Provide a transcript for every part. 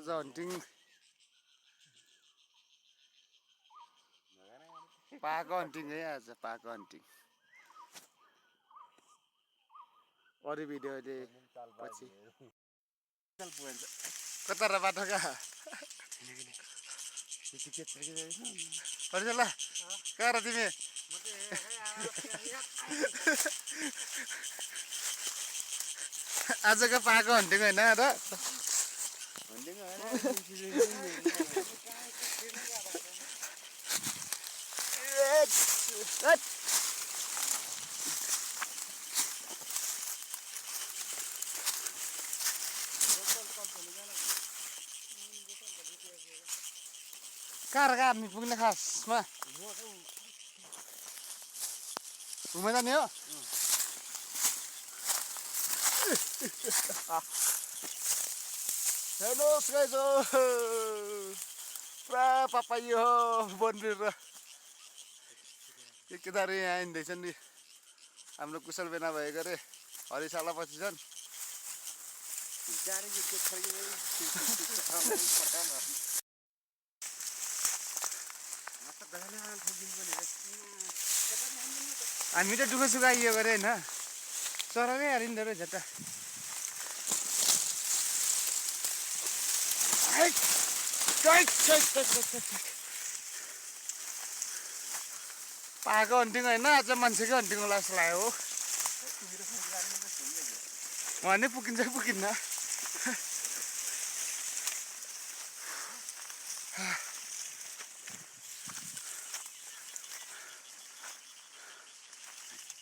आज हन्टिङ पाको हन्टिङ है आज पाको हन्टिङ अरू भिडियोले पछि कता र बाटो कहाँ ल कहाँ र तिमी आजको पाको हन्टिङ होइन र कहाँ हामी पुग्ने खासमा घुमै जाने हो हेर्नुहोस् गाइस पुरा पापायो बनबिर र के केटाहरू यहाँ हिँड्दैछन् नि हाम्रो कुशल बेना भएको अरे हरिशाला पछि छन् हामी त दुःख सुख आइयो गरे होइन चरा नै हालिँदो रहेछ त पाको हन्टिङ होइन आज मान्छेकै हन्टिङ होला जस्तो लाग्यो हो उहाँ नै पुगिन्छ पुगिन्न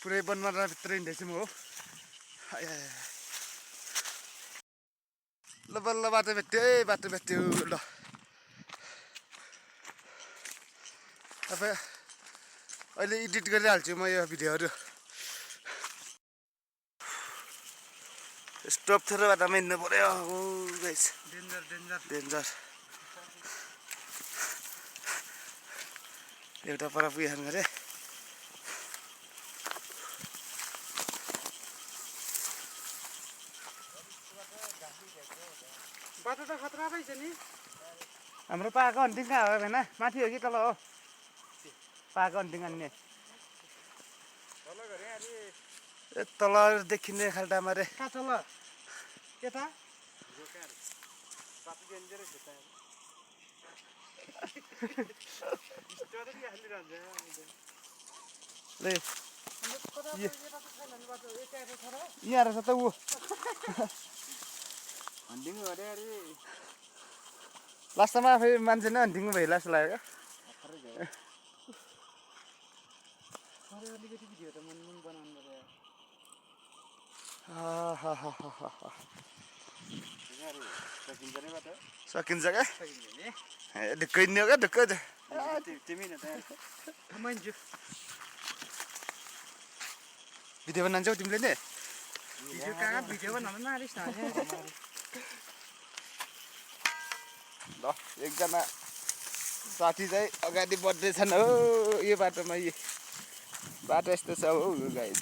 पुरै वनमा भित्र हिँड्दैछु म हो ल बल्ल बाटो भेट्यो है बाटो भेट्यो ल अब अहिले एडिट गरिहाल्छु म यो भिडियोहरू स्टप थेर बाटोमा हिँड्नु पर्यो गाइस डेन्जर डेन्जर डेन्जर एउटा पर पुगेछन् गरे बाटो त खतरा रहेछ नि हाम्रो पाको हन्टिङ कहाँ हो होइन माथि हो कि तल हो पाको हन्टिङ अन्ने ए तल देखिने खाल्टामा रे कहाँ तल यता यहाँ रहेछ त ऊ हन्टिङ अरे अरे लास्टमा आफै मान्छे नै हन्टिङ भइला जस्तो लाग्यो अलिकति भिडियो त मन बनाउनु सकिन्छ क्या ढुक्कै नि हो क्या ढुक्कै भिडियो बनाउँछौ तिमीले नि भिडियो बनाउनु नआलिस् न ल एकजना साथी चाहिँ अगाडि बढ्दैछन् हो यो बाटोमा यो बाटो यस्तो छ हो गाइस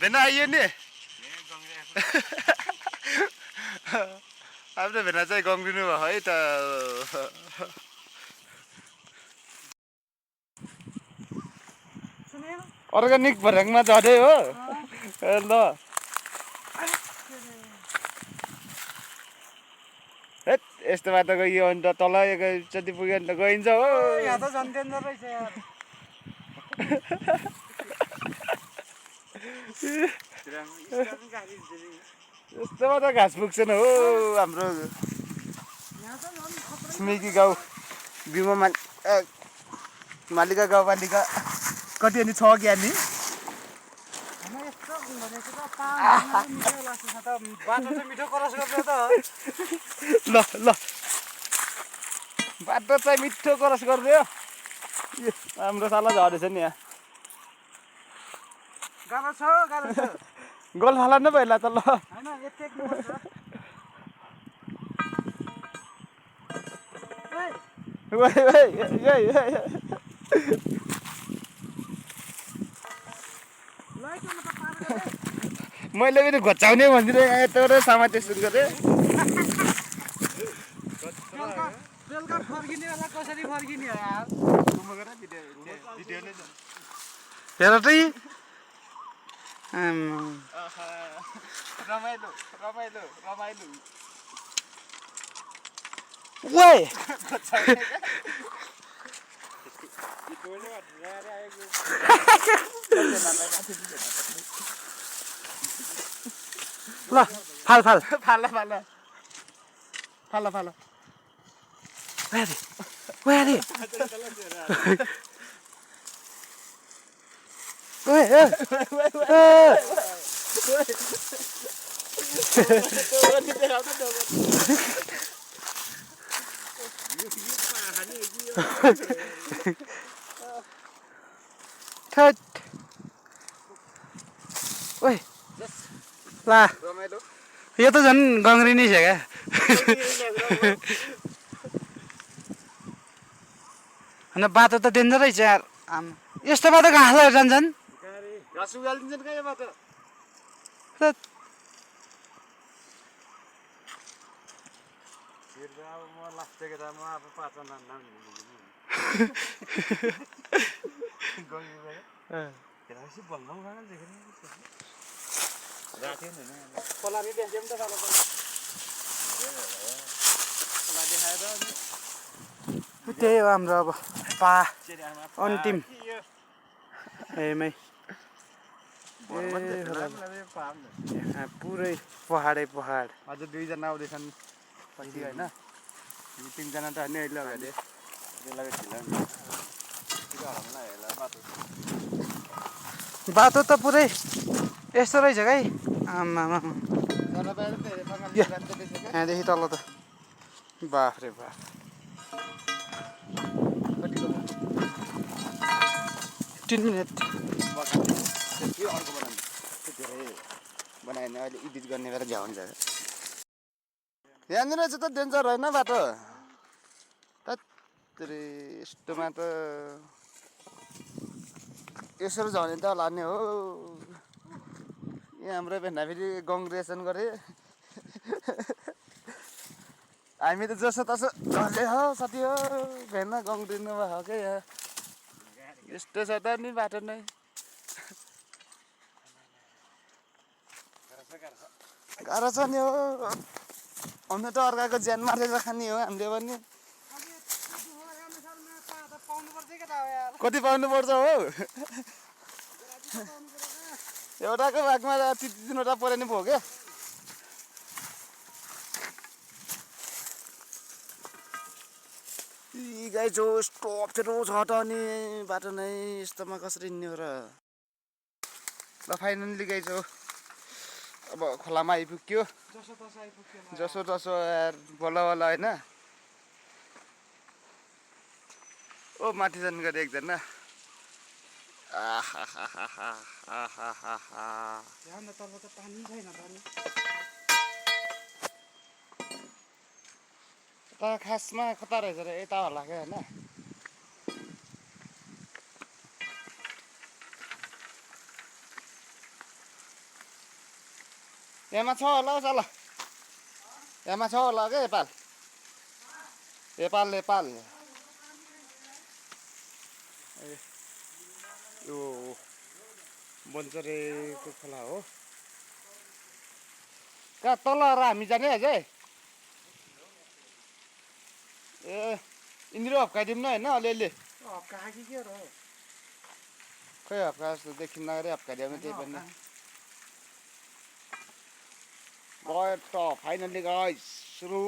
भेना आइयो नि आफ्नो भेना चाहिँ गम्रिनु भयो है त अर्ग्यानिक भर्याङमा झरे हो ल यस्तो बाटो गयो अन्त तल एकचोटि पुग्यो भने त गइन्छ हो यहाँ त झन् डेन्जर रहेछ यार यस्तोमा त घाँस पुग्छन् हो हाम्रो छिमेकी गाउँ बिमा मालिका गाउँपालिका कति अनि 6 ज्ञानी बाटो चाहिँ मिठो क्रस गर्छ त ल ल बाटो चाहिँ मिठो क्रस गरिदियो हाम्रो साला झरेछ नि यहाँ गाह्रो छ गोल फाला नै पहिला त ल मैले पनि घोचाउने भनिदिएर यत्रो समातेर सुरु गरेँ बेलुका फर्किने बेला कसरी फर्किने हो यार हेर त रमाइलो रमाइलो रमाइलो ओए ल फाल फाल फाला फाला फाला फाला ओए ओए थट ओए ला रमाइलो यो त झन् गङ्ग्रिनी छ क्या होइन बाटो त डेन्जरै छ यार यस्तो बाटो घाँस लगेर जान्छन् घाँस उगालिदिन्छन् क्या यो बाटो त्यही हो हाम्रो अब पा अन्तिम एमै पुरै पहाडै पहाड अझ दुईजना आउँदैछन् पछि होइन तिनजना त होइन अहिले अगाडि बाटो त पुरै यस्तो रहेछ है आमा यहाँदेखि तल त बाफ रे बाफ 15 मिनट अर्को धेरै बनायो भने अहिले एडिट गर्ने बेला झ्याउ हुन्छ यहाँनिर चाहिँ त डेन्जर होइन बाटो त्यत्रै यस्तोमा त यसरी झर्ने त होला नि हो यहाँ हाम्रो भेन्दा फेरि कङ्ग्रेसन गरे हामी त जसो तसो झर्ने हो साथी हो भेन्ना गङ्ग्रिनु भयो क्या यहाँ यस्तो छ त नि बाटो नै गाह्रो छ नि हो अन्त त अर्काको ज्यान मारेर खाने हो हामीले पनि कति पाउनुपर्छ हो एउटाको भागमा 3-3वटा परे नि भयो क्या गाई जो यस्तो अप्ठ्यारो छ त अनि बाटो नै यस्तोमा कसरी हिँड्ने हो र ल फाइनल्ली गाई जो अब खोलामा आइपुग्यो जसो तसो यार बल्ल बल्ल होइन ओ माथि जानु गरे एकजना त खासमा कता रहेछ र यता होला क्या होइन यहाँमा छ होला हौ चल यहाँमा छ होला क्या नेपाल यो बन्चरेको खोला हो कहाँ तल र हामी जाने अझै ए यिनीहरू हप्काइदिउँ न होइन अलिअलि खै हप्का जस्तो देखिन्न अरे हप्काइदियो भने त्यही पनि गयो त फाइनल्ली गाइस सुरु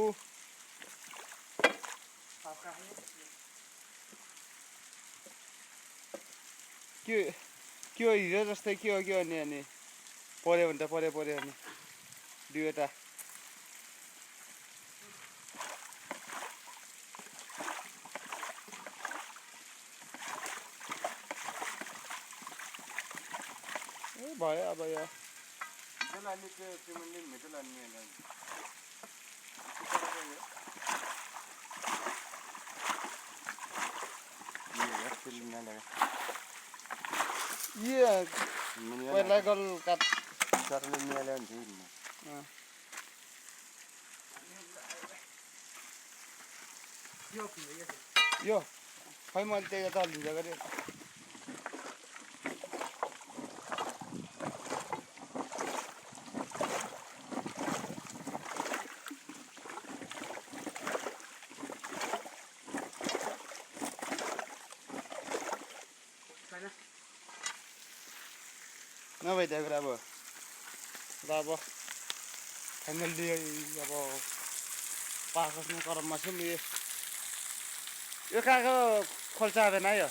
के हो हिरो जस्तै के हो अनि पऱ्यो भने त पऱ्यो अनि दुईवटा ए भयो अब यो ये पहिला गल काट सरले निहाल्यो भने थिएँ नि यो खै मैले त्यही त लिन्छ गरेँ नभइदिएको कुरा अब र अब फाइनल्ली अब पाखस्ने करममा छौँ यो कहाँको खोल्छ आएन यो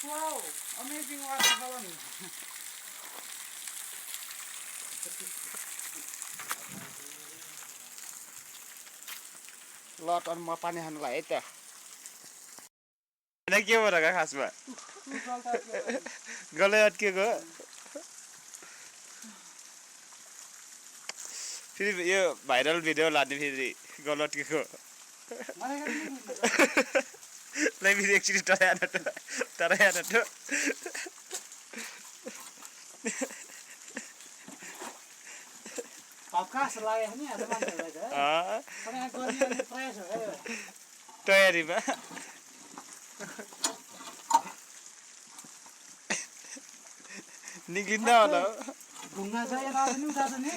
वाउ अमेजिङ वाटरफल नि ल टन म पानी खानुलाई है त के भएर खासमा गलै अड्किएको फेरि यो भाइरल भिडियो लाने फेरि गल अड्किएको लै फेरि एकचोटि टराया नटो अवकाश लाग्यो नि हाम्रो मान्छेहरूलाई त तर यहाँ गर्ने प्रयास हो तयारीमा निक्लिँदा होला ढुङ्गा छ यता पनि उता पनि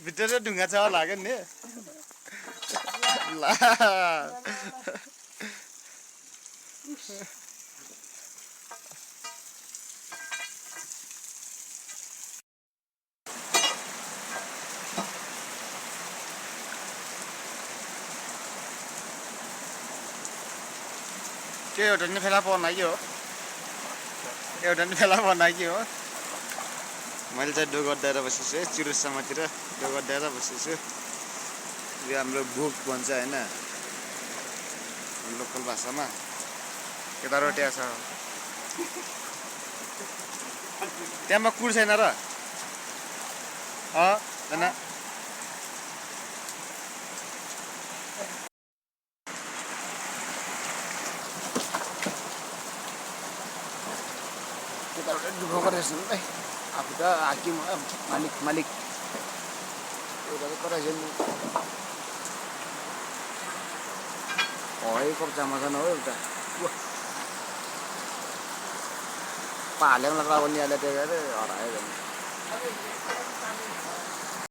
भित्र चाहिँ ढुङ्गा छ होला क्या नि ल त्यो एउटा नि फेला बनाइयो एउटा नि फेला बनाइयो हो मैले चाहिँ डोगर्दाएर बसेको छु है चिरुसम्मतिर डोगर्दाएर बसेको छु यो हाम्रो बुक भन्छ होइन लोकल भाषामा यता रोटिया छ त्यहाँमा कुर छैन र छैन दुःख गरेछ है आफू त हाकिम मालिक एउटा त कराइछ नि कब्जामा छ न हो एउटा पाहालेमा लगाएको निहाले त्यो हरायो